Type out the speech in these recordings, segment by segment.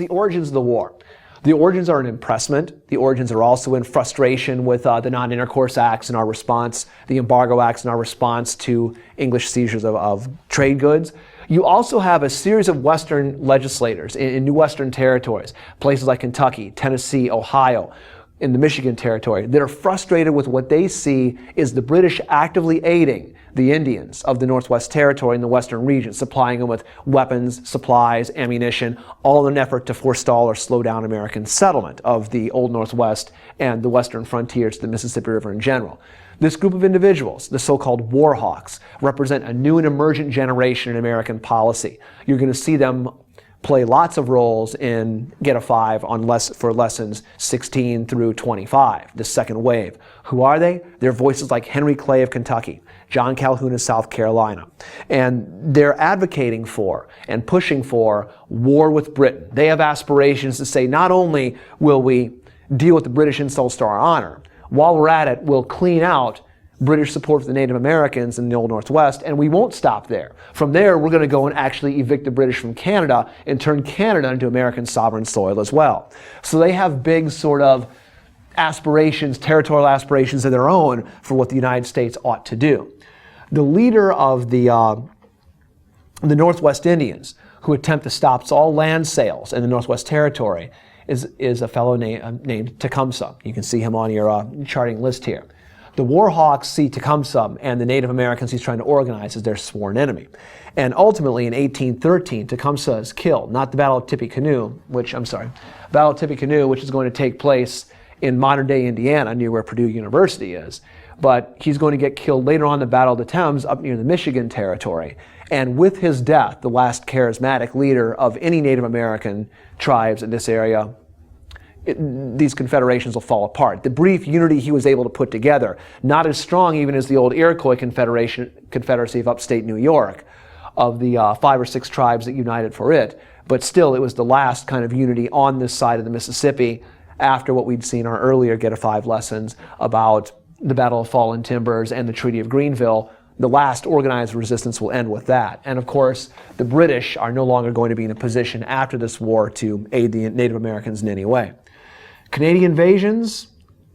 origins of the war. The origins are in impressment. The origins are also in frustration with the Non-Intercourse Acts and our response, the Embargo Acts and our response to English seizures of trade goods. You also have a series of Western legislators in new Western territories, places like Kentucky, Tennessee, Ohio, in the Michigan territory, that are frustrated with what they see is the British actively aiding the Indians of the Northwest Territory in the Western region, supplying them with weapons, supplies, ammunition, all in an effort to forestall or slow down American settlement of the Old Northwest and the western frontier to the Mississippi River in general. This group of individuals, the so-called war hawks, represent a new and emergent generation in American policy. You're going to see them play lots of roles in Get a 5 for lessons 16 through 25, the second wave. Who are they? They're voices like Henry Clay of Kentucky, John Calhoun of South Carolina. And they're advocating for and pushing for war with Britain. They have aspirations to say, not only will we deal with the British insults to our honor, while we're at it, we'll clean out British support for the Native Americans in the Old Northwest, and we won't stop there. From there, we're going to go and actually evict the British from Canada and turn Canada into American sovereign soil as well. So they have big sort of aspirations, territorial aspirations of their own for what the United States ought to do. The leader of the Northwest Indians, who attempt to stop all land sales in the Northwest Territory, is a fellow named Tecumseh. You can see him on your charting list here. The war hawks see Tecumseh and the Native Americans he's trying to organize as their sworn enemy. And ultimately in 1813, Tecumseh is killed, not the Battle of Tippecanoe, Battle of Tippecanoe, which is going to take place in modern-day Indiana, near where Purdue University is. But he's going to get killed later on in the Battle of the Thames up near the Michigan territory. And with his death, the last charismatic leader of any Native American tribes in this area, these confederations will fall apart. The brief unity he was able to put together, not as strong even as the old Iroquois Confederacy of upstate New York, of the 5 or 6 tribes that united for it, but still it was the last kind of unity on this side of the Mississippi after what we'd seen our earlier Get a 5 lessons about the Battle of Fallen Timbers and the Treaty of Greenville. The last organized resistance will end with that. And of course, the British are no longer going to be in a position after this war to aid the Native Americans in any way. Canadian invasions,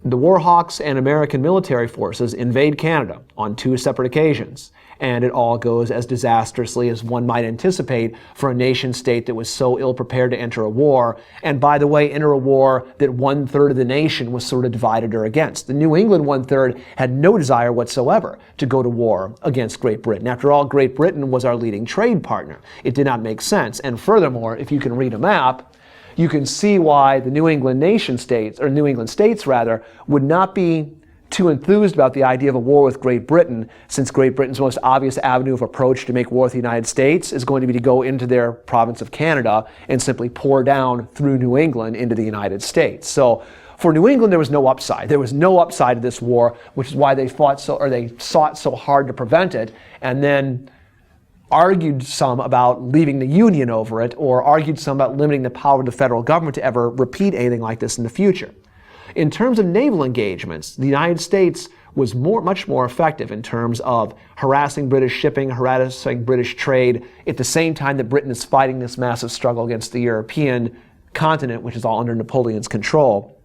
the war hawks and American military forces invade Canada on 2 separate occasions. And it all goes as disastrously as one might anticipate for a nation state that was so ill-prepared to enter a war. And by the way, enter a war that 1/3 of the nation was sort of divided or against. The New England 1/3 had no desire whatsoever to go to war against Great Britain. After all, Great Britain was our leading trade partner. It did not make sense. And furthermore, if you can read a map, you can see why the New England states would not be too enthused about the idea of a war with Great Britain, since Great Britain's most obvious avenue of approach to make war with the United States is going to be to go into their province of Canada and simply pour down through New England into the United States. So for New England, there was no upside. There was no upside to this war, which is why they sought so hard to prevent it, and then argued some about leaving the Union over it, or argued some about limiting the power of the federal government to ever repeat anything like this in the future. In terms of naval engagements, the United States was much more effective in terms of harassing British shipping, harassing British trade, at the same time that Britain is fighting this massive struggle against the European continent, which is all under Napoleon's control.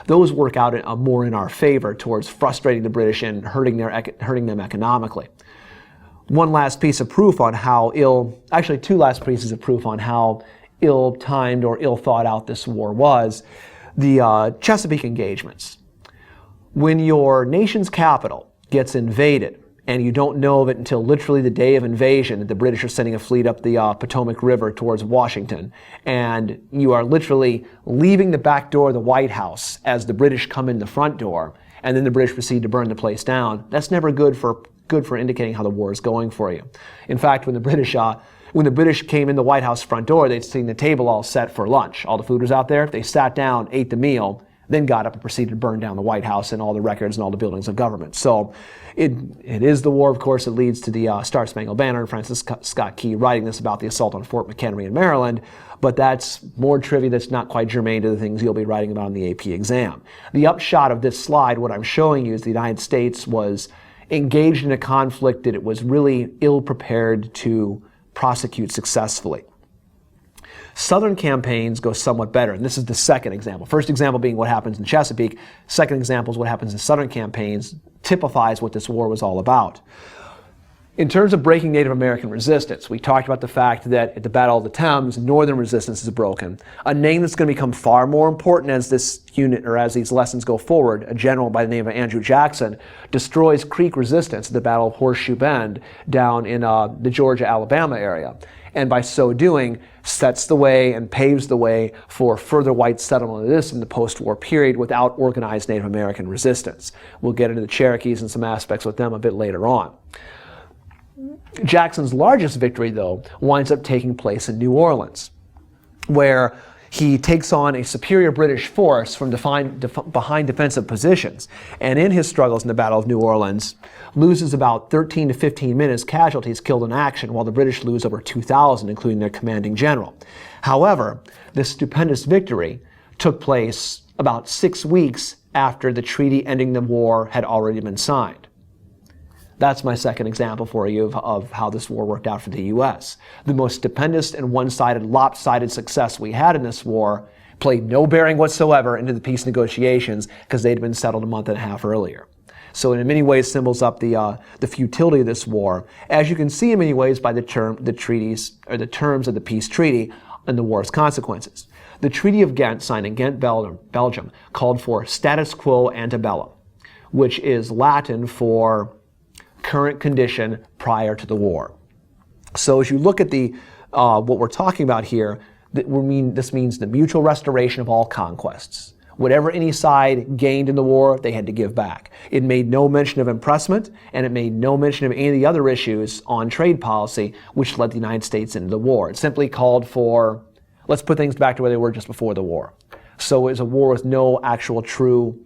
Those work out more in our favor towards frustrating the British and hurting them economically. One last piece of proof on how actually 2 last pieces of proof on how ill-timed or ill-thought-out this war was. The Chesapeake Engagements. When your nation's capital gets invaded, and you don't know of it until literally the day of invasion that the British are sending a fleet up the Potomac River towards Washington, and you are literally leaving the back door of the White House as the British come in the front door, and then the British proceed to burn the place down, that's never good for indicating how the war is going for you. In fact, when the British came in the White House front door, they'd seen the table all set for lunch. All the food was out there. They sat down, ate the meal, then got up and proceeded to burn down the White House and all the records and all the buildings of government. So it is the war, of course, that leads to the Star Spangled Banner and Francis Scott Key writing this about the assault on Fort McHenry in Maryland. But that's more trivia that's not quite germane to the things you'll be writing about in the AP exam. The upshot of this slide, what I'm showing you, is the United States was engaged in a conflict that it was really ill-prepared to prosecute successfully. Southern campaigns go somewhat better, and this is the second example. First example being what happens in Chesapeake. Second example is what happens in Southern campaigns, typifies what this war was all about. In terms of breaking Native American resistance, we talked about the fact that at the Battle of the Thames, Northern resistance is broken. A name that's going to become far more important as this unit, or as these lessons go forward, a general by the name of Andrew Jackson, destroys Creek resistance at the Battle of Horseshoe Bend down in the Georgia-Alabama area. And by so doing, sets the way and paves the way for further white settlement of this in the post-war period without organized Native American resistance. We'll get into the Cherokees and some aspects with them a bit later on. Jackson's largest victory, though, winds up taking place in New Orleans, where he takes on a superior British force from behind defensive positions, and in his struggles in the Battle of New Orleans, loses about 13 to 15 men as casualties killed in action, while the British lose over 2,000, including their commanding general. However, this stupendous victory took place about 6 weeks after the treaty ending the war had already been signed. That's my second example for you of how this war worked out for the U.S. The most stupendous and one-sided, lopsided success we had in this war played no bearing whatsoever into the peace negotiations because they'd been settled a month and a half earlier. So in many ways symbols up the futility of this war, as you can see in many ways by the terms of the peace treaty and the war's consequences. The Treaty of Ghent, signed in Ghent, Belgium, called for status quo ante bellum, which is Latin for current condition prior to the war. So as you look at what we're talking about here, this means the mutual restoration of all conquests. Whatever any side gained in the war, they had to give back. It made no mention of impressment, and it made no mention of any of the other issues on trade policy which led the United States into the war. It simply called for, let's put things back to where they were just before the war. So it was a war with no actual true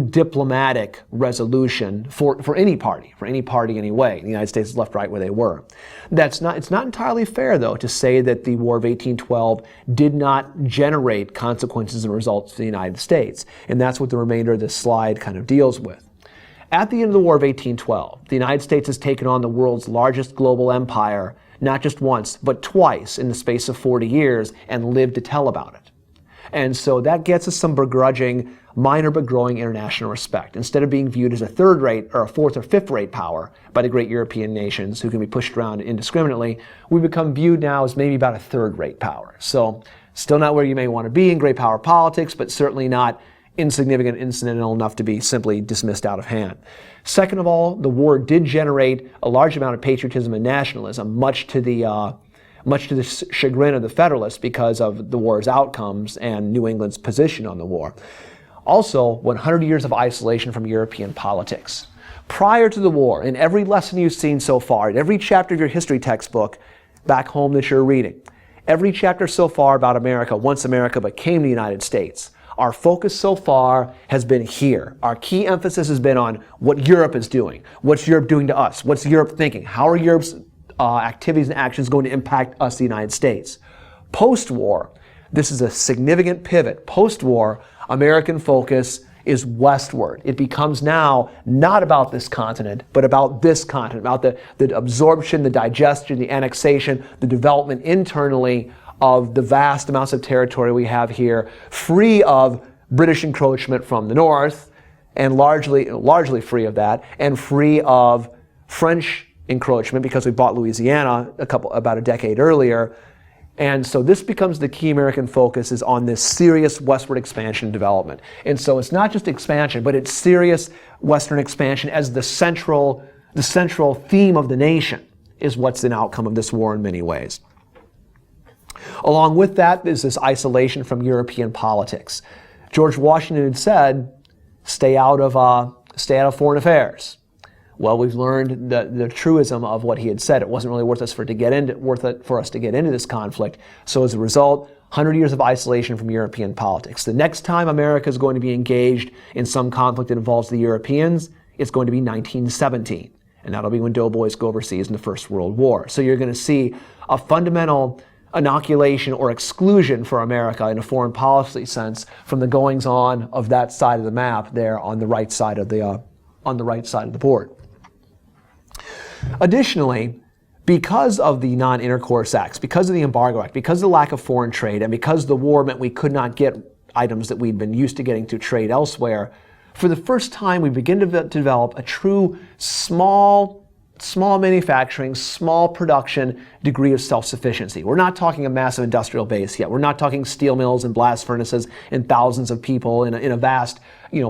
diplomatic resolution for any party anyway. The United States is left right where they were. It's not entirely fair, though, to say that the War of 1812 did not generate consequences and results for the United States, and that's what the remainder of this slide kind of deals with. At the end of the War of 1812, the United States has taken on the world's largest global empire, not just once, but twice in the space of 40 years, and lived to tell about it. And so that gets us some begrudging, minor but growing international respect. Instead of being viewed as a third-rate or a fourth or fifth-rate power by the great European nations who can be pushed around indiscriminately, we become viewed now as maybe about a third-rate power. So still not where you may want to be in great power politics, but certainly not insignificant, incidental enough to be simply dismissed out of hand. Second of all, the war did generate a large amount of patriotism and nationalism, much to the chagrin of the Federalists because of the war's outcomes and New England's position on the war. Also, 100 years of isolation from European politics. Prior to the war, in every lesson you've seen so far, in every chapter of your history textbook back home that you're reading, every chapter so far about America, once America became the United States, our focus so far has been here. Our key emphasis has been on what Europe is doing. What's Europe doing to us? What's Europe thinking? How are Europe's activities and actions going to impact us, the United States? Post-war, this is a significant pivot. Post-war, American focus is westward. It becomes now not about this continent, but about this continent, about the absorption, the digestion, the annexation, the development internally of the vast amounts of territory we have here, free of British encroachment from the north, and largely free of that, and free of French encroachment because we bought Louisiana about a decade earlier. And so this becomes the key American focus, is on this serious westward expansion and development. And so it's not just expansion, but it's serious western expansion as the central theme of the nation is what's an outcome of this war in many ways. Along with that is this isolation from European politics. George Washington had said, stay out of foreign affairs. Well, we've learned the truism of what he had said. It wasn't really worth it for us to get into this conflict. So as a result, 100 years of isolation from European politics. The next time America is going to be engaged in some conflict that involves the Europeans, it's going to be 1917. And that'll be when doughboys go overseas in the First World War. So you're going to see a fundamental inoculation or exclusion for America in a foreign policy sense from the goings-on of that side of the map there on the right side of the board. Additionally, Because of the Non-Intercourse Acts, because of the Embargo Act, because of the lack of foreign trade, and because the war meant we could not get items that we'd been used to getting to trade elsewhere, for the first time we begin to develop a true small manufacturing, small production degree of self-sufficiency. We're not talking a massive industrial base yet. We're not talking steel mills and blast furnaces and thousands of people in a vast,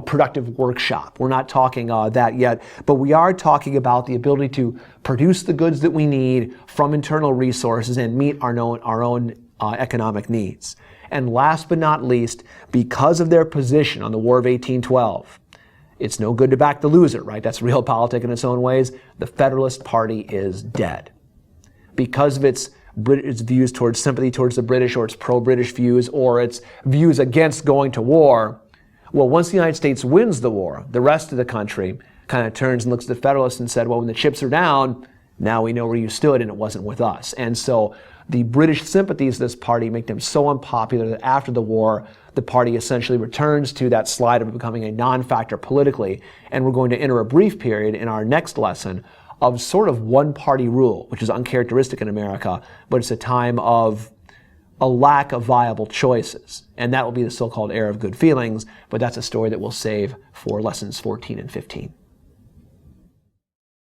productive workshop. We're not talking that yet, but we are talking about the ability to produce the goods that we need from internal resources and meet our own economic needs. And last but not least, because of their position on the War of 1812, it's no good to back the loser, right? That's realpolitik in its own ways. The Federalist Party is dead. Because of its views towards sympathy towards the British, or its pro-British views, or its views against going to war, well, once the United States wins the war, the rest of the country kind of turns and looks at the Federalists and said, well, when the chips are down, now we know where you stood and it wasn't with us. And so the British sympathies of this party make them so unpopular that after the war, the party essentially returns to that slide of becoming a non-factor politically. And we're going to enter a brief period in our next lesson of sort of one-party rule, which is uncharacteristic in America, but it's a time of a lack of viable choices. And that will be the so-called era of good feelings, but that's a story that we'll save for lessons 14 and 15.